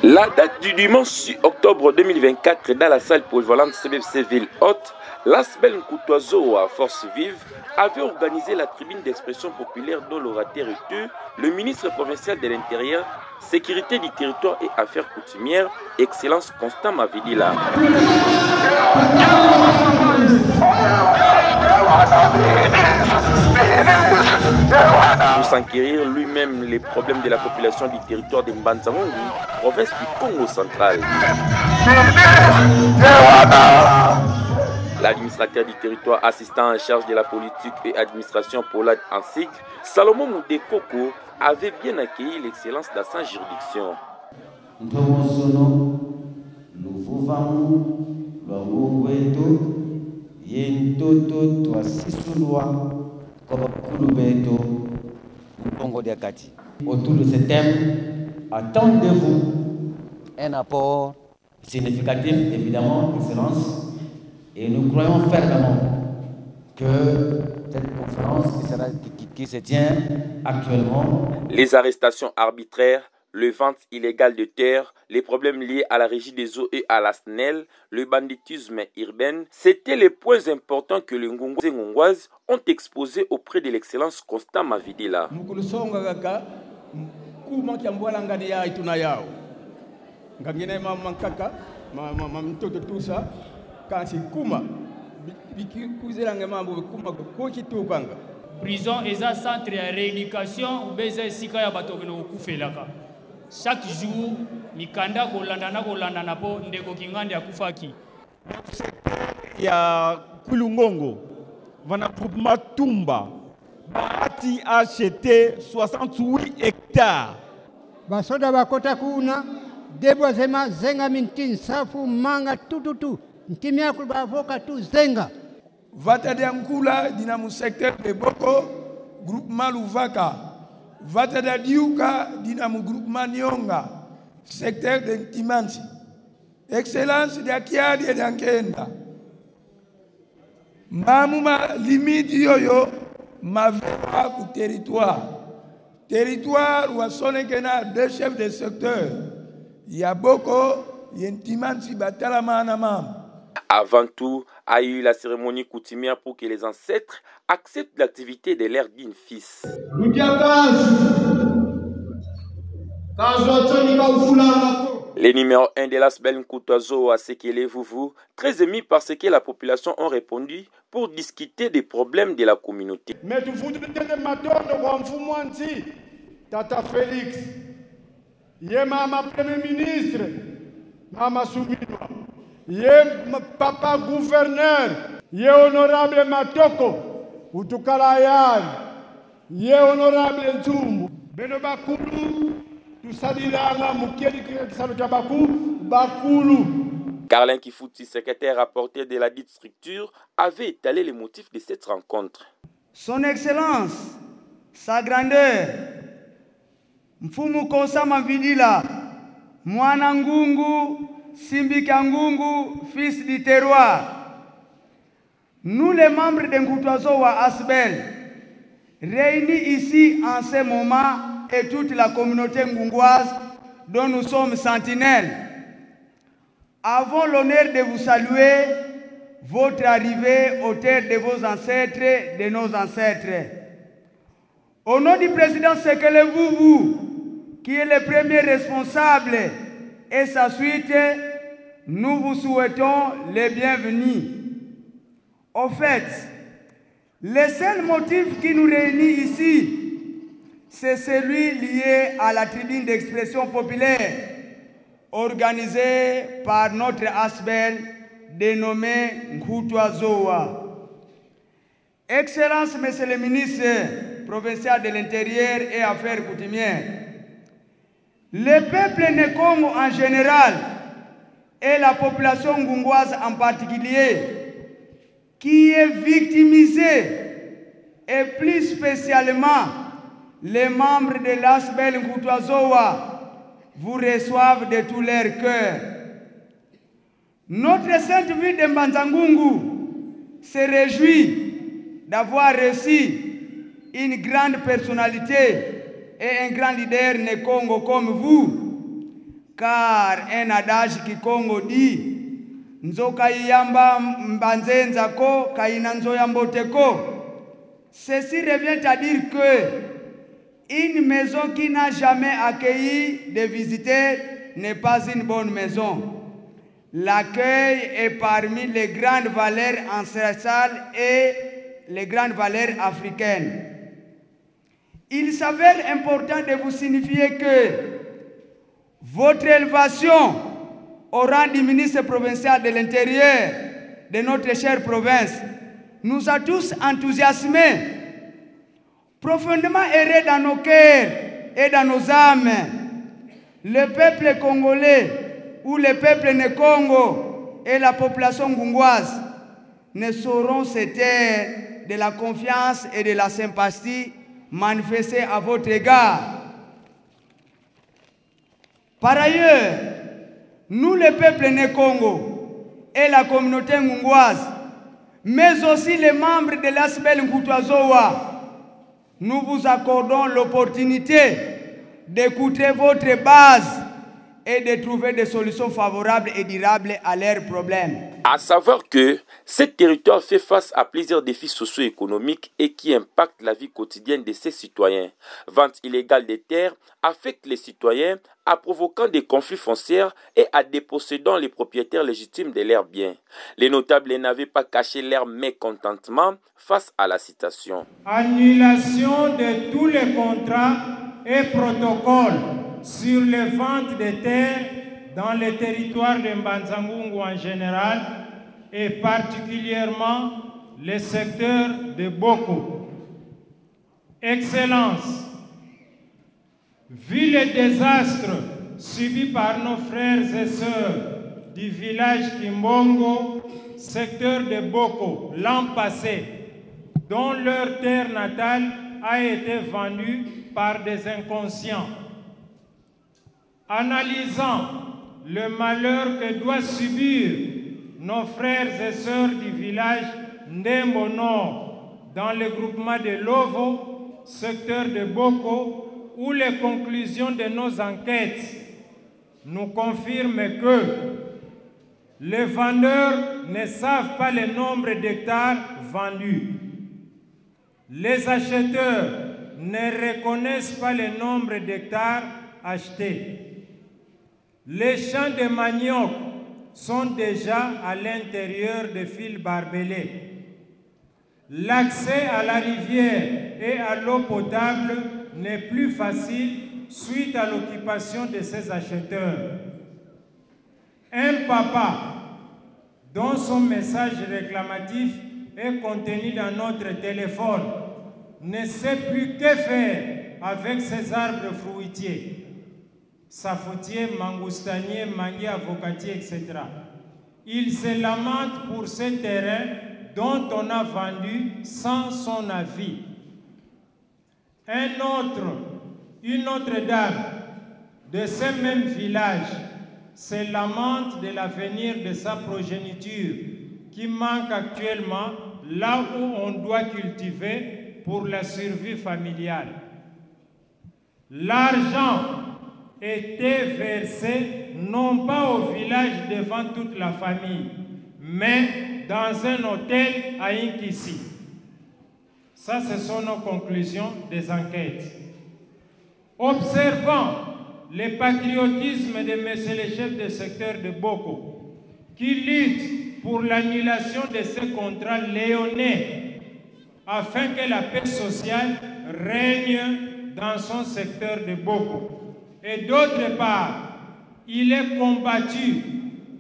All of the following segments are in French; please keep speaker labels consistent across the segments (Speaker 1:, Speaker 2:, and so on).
Speaker 1: La date du dimanche 6 octobre 2024 dans la salle polyvalente CBFC Ville Haute, l'Asbel Nkoutoizo à Force Vive avait organisé la tribune d'expression populaire dont l'orateur était le ministre provincial de l'Intérieur, Sécurité du territoire et Affaires coutumières, Excellence Constant Mavidila. Pour s'enquérir lui-même les problèmes de la population du territoire de Mbanzangongo, province du Congo central. L'administrateur du territoire assistant en charge de la politique et administration Polad en cycle, Salomon Moudekoko, avait bien accueilli l'excellence dans sa juridiction.
Speaker 2: Autour de ce thème, attendez-vous un apport significatif, évidemment, Excellence, et nous croyons fermement que cette conférence qui se tient actuellement...
Speaker 1: Les arrestations arbitraires, le vente illégal de terre, les problèmes liés à la régie des eaux et à la SNEL, le banditisme urbain, c'étaient les points importants que les Ngongos et Ngongoises ont exposés auprès de l'excellence Constant Mavidila.
Speaker 3: Prison est un centre de rééducation ou bien sika ya bato keno kufelaka. Chaque jour, mikanda kolandana po ndeko kingande akufaki.
Speaker 4: Ya Kulungongo, vana groupement Tumba, bati acheté 68 hectares.
Speaker 5: Basoda bakota kuna debwa zema zenga mintin safu manga tututu ntimia kubavoka tu zenga.
Speaker 6: Vata de Ankula dina mu secteur de Boko, groupement Louvaka. Vata de Diuka dina mu groupement Nyonga, secteur de Ntimansi. Excellence de Akiadi et d'Ankenda. Mamuma limite yoyo ma vera ku territoire. Territoire où sonne kena deux chefs de secteur. Yaboko, Yentimansi Batalama Namam.
Speaker 1: Avant tout, a eu la cérémonie coutumière pour que les ancêtres acceptent l'activité de leur digne fils. Les numéros 1 de l'Asbel Nkoutoizo à Sekele Vouvou, très émis parce que la population ont répondu pour discuter des problèmes de la communauté.
Speaker 7: Mais tu fous de Tata Félix, yé mama premier ministre, mama Soubidwa. Yé papa gouverneur, yé honorable Matoko, Utukalayan, yé honorable Nzumbu, Beno Bakulu, tout ça dit là, Moukeli Bakou, Bakulu.
Speaker 1: Carlin Kifouti, secrétaire rapporteur de la dite structure, avait étalé les motifs de cette rencontre.
Speaker 8: Son Excellence, sa grandeur, Mfumu Konsa Mavidila, Mwana Ngungu, Simbika Ngungu, fils du terroir. Nous les membres de Nkoutoizo à Asbel, réunis ici en ce moment et toute la communauté ngungoise dont nous sommes sentinelles, avons l'honneur de vous saluer votre arrivée aux terres de vos ancêtres, de nos ancêtres. Au nom du président Sekele Vouvou, qui est le premier responsable et sa suite, nous vous souhaitons les bienvenus. Au fait, le seul motif qui nous réunit ici, c'est celui lié à la tribune d'expression populaire organisée par notre Asbel dénommé Nkoutoizoa. Excellence, Monsieur le ministre provincial de l'Intérieur et Affaires coutumières, le peuple Nkongo en général et la population ngungoise en particulier, qui est victimisée, et plus spécialement les membres de l'Asbel Nkoutoizoa, vous reçoivent de tout leur cœur. Notre sainte ville de Mbanzangungu se réjouit d'avoir reçu une grande personnalité et un grand leader Nkongo comme vous, car un adage Kikongo dit Nzoka yamba mbanzenza ko kaina nzoya mbote ko. Ceci revient à dire que une maison qui n'a jamais accueilli des visiteurs n'est pas une bonne maison. L'accueil est parmi les grandes valeurs ancestrales et les grandes valeurs africaines. Il s'avère important de vous signifier que votre élévation au rang du ministre provincial de l'Intérieur de notre chère province nous a tous enthousiasmés, profondément errés dans nos cœurs et dans nos âmes. Le peuple congolais ou le peuple né Congo et la population gungoise ne sauront se taire de la confiance et de la sympathie manifestée à votre égard. Par ailleurs, nous, le peuple né Congo et la communauté ngungoise, mais aussi les membres de l'Asbel Nkutuazoa, nous vous accordons l'opportunité d'écouter votre base et de trouver des solutions favorables et durables à leurs problèmes.
Speaker 1: À savoir que ce territoire fait face à plusieurs défis socio-économiques et qui impactent la vie quotidienne de ses citoyens. Vente illégale des terres affecte les citoyens en provoquant des conflits fonciers et en dépossédant les propriétaires légitimes de leurs biens. Les notables n'avaient pas caché leur mécontentement face à la situation.
Speaker 9: Annulation de tous les contrats et protocoles sur les ventes de terres dans le territoire de Mbanza-Ngungu en général et particulièrement le secteur de Boko. Excellence, vu les désastres subis par nos frères et sœurs du village Kimbongo, secteur de Boko, l'an passé, dont leur terre natale a été vendue par des inconscients. Analysant le malheur que doivent subir nos frères et sœurs du village Ndembo Nord dans le groupement de Lovo, secteur de Boko, où les conclusions de nos enquêtes nous confirment que les vendeurs ne savent pas le nombre d'hectares vendus. Les acheteurs ne reconnaissent pas le nombre d'hectares achetés. Les champs de manioc sont déjà à l'intérieur des fils barbelés. L'accès à la rivière et à l'eau potable n'est plus facile suite à l'occupation de ces acheteurs. Un papa dont son message réclamatif est contenu dans notre téléphone ne sait plus que faire avec ces arbres fruitiers. Safoutier, mangoustanier, manguier, avocatier, etc. Il se lamente pour ce terrain dont on a vendu sans son avis. Une autre dame de ce même village se lamente de l'avenir de sa progéniture qui manque actuellement là où on doit cultiver pour la survie familiale. L'argent était versé non pas au village devant toute la famille, mais dans un hôtel à Inkissi. Ça, ce sont nos conclusions des enquêtes. Observant le patriotisme de M. le chef de secteur de Boko, qui lutte pour l'annulation de ce contrat léonais afin que la paix sociale règne dans son secteur de Boko. Et d'autre part, il est combattu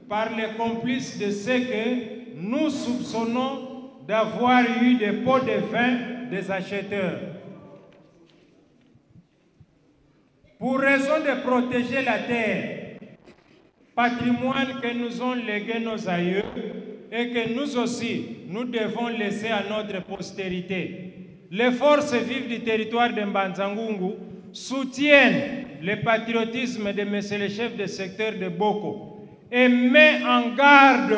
Speaker 9: par les complices de ceux que nous soupçonnons d'avoir eu des pots de vin des acheteurs. Pour raison de protéger la terre, patrimoine que nous ont légué nos aïeux et que nous aussi, nous devons laisser à notre postérité, les forces vives du territoire de Mbanza-Ngungu soutiennent le patriotisme de M. le chef de secteur de Boko et met en garde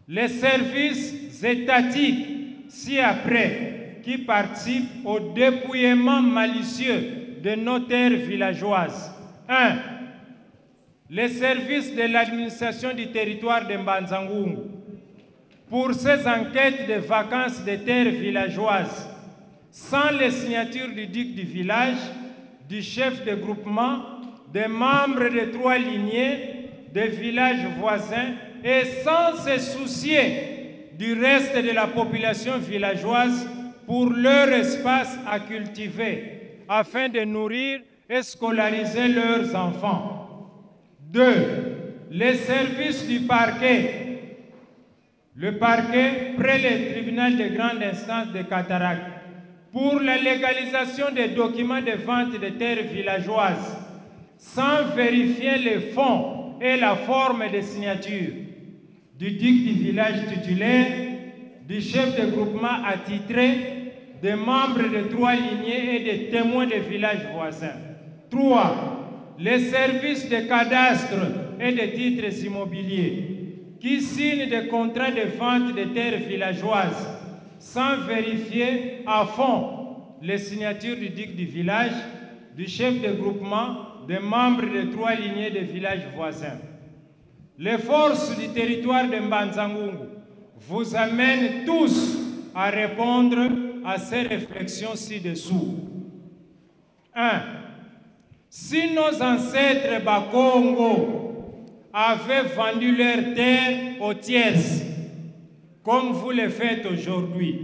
Speaker 9: les services étatiques ci-après qui participent au dépouillement malicieux de nos terres villageoises. 1. les services de l'administration du territoire de Mbanza-Ngungu pour ces enquêtes de vacances de terres villageoises sans les signatures du duc du village, du chef de groupement, des membres des 3 lignées, des villages voisins et sans se soucier du reste de la population villageoise pour leur espace à cultiver afin de nourrir et scolariser leurs enfants. 2. Les services du parquet. Le parquet près le tribunal de grande instance de Cataracte pour la légalisation des documents de vente de terres villageoises sans vérifier les fonds et la forme de signature du duc du village titulaire, du chef de groupement attitré, des membres de 3 lignées et des témoins des villages voisins. 3. Les services de cadastre et de titres immobiliers qui signent des contrats de vente de terres villageoises sans vérifier à fond les signatures du duc du village, du chef de groupement, des membres de 3 lignées de villages voisins. Les forces du territoire de Mbanza-Ngungu vous amènent tous à répondre à ces réflexions ci-dessous. 1. Si nos ancêtres Bakongo avaient vendu leurs terres aux tierces, comme vous le faites aujourd'hui,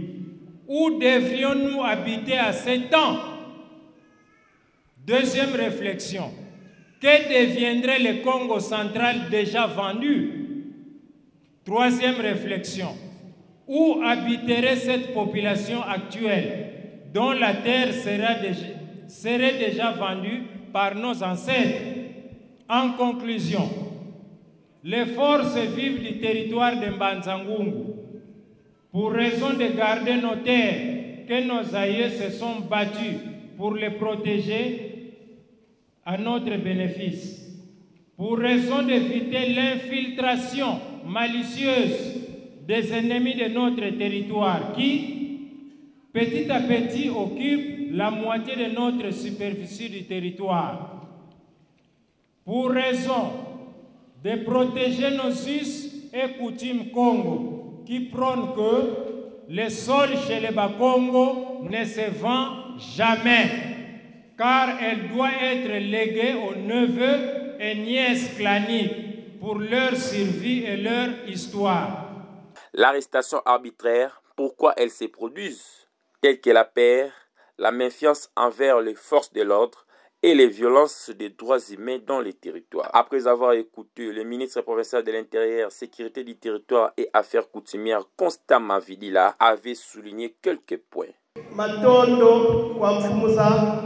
Speaker 9: où devrions-nous habiter à 7 ans? Deuxième réflexion, que deviendrait le Congo central déjà vendu? Troisième réflexion, où habiterait cette population actuelle dont la terre serait déjà vendue par nos ancêtres? En conclusion, les forces vives du territoire de Mbanza-Ngungu, pour raison de garder nos terres que nos aïeux se sont battus pour les protéger à notre bénéfice, pour raison d'éviter l'infiltration malicieuse des ennemis de notre territoire qui, petit à petit, occupent la moitié de notre superficie du territoire, pour raison de protéger nos us et coutumes Congo, qui prône que le sol chez les Bakongo ne se vend jamais, car elle doit être léguée aux neveux et nièces claniques pour leur survie et leur histoire.
Speaker 1: L'arrestation arbitraire, pourquoi elles se produisent, telles que la peur, la méfiance envers les forces de l'ordre et les violences des droits humains dans les territoires. Après avoir écouté le ministre provincial de l'Intérieur, Sécurité du territoire et Affaires coutumières, Constant Mavidila, avait souligné quelques points.
Speaker 10: Matondo kwa mfumuza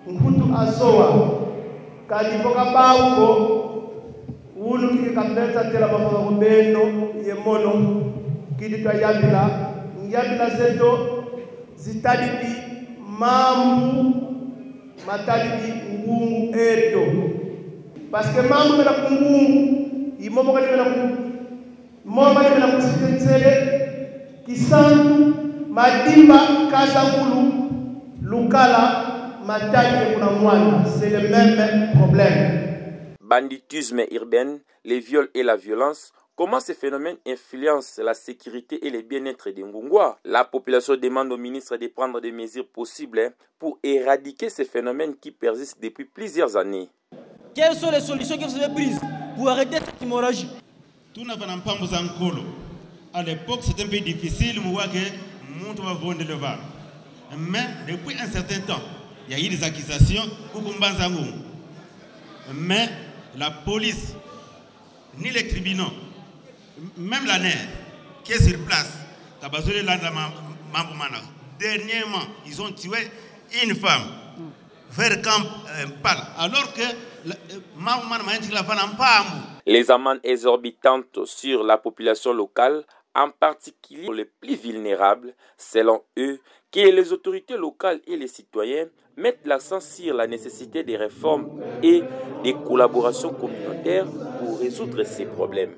Speaker 10: mkutu asoa kalipoka bauko ulu kikapeta tela mafaka kubeno yemono kiditwa yabila zeto zitalipi mambu matalipi ngungu eto parce que mambu mena kungungu imomo kali mena kusitensele kisantu madimba kazakulu lukala matali kuna mwana, c'est le même problème.
Speaker 1: Banditisme urbain, les viols et la violence. Comment ces phénomènes influencent la sécurité et le bien-être des Ngungwa? La population demande au ministre de prendre des mesures possibles pour éradiquer ces phénomènes qui persistent depuis plusieurs années.
Speaker 11: Quelles sont les solutions que vous avez prises pour arrêter cette hémorragie?
Speaker 12: À l'époque, c'était un peu difficile, mais depuis un certain temps, il y a eu des accusations. Mais la police, ni les tribunaux, même la NER, qui est sur place, dernièrement, ils ont tué une femme vers Camp Pal, alors que
Speaker 1: les amendes exorbitantes sur la population locale, en particulier les plus vulnérables, selon eux, que les autorités locales et les citoyens mettent l'accent sur la nécessité des réformes et des collaborations communautaires pour résoudre ces problèmes.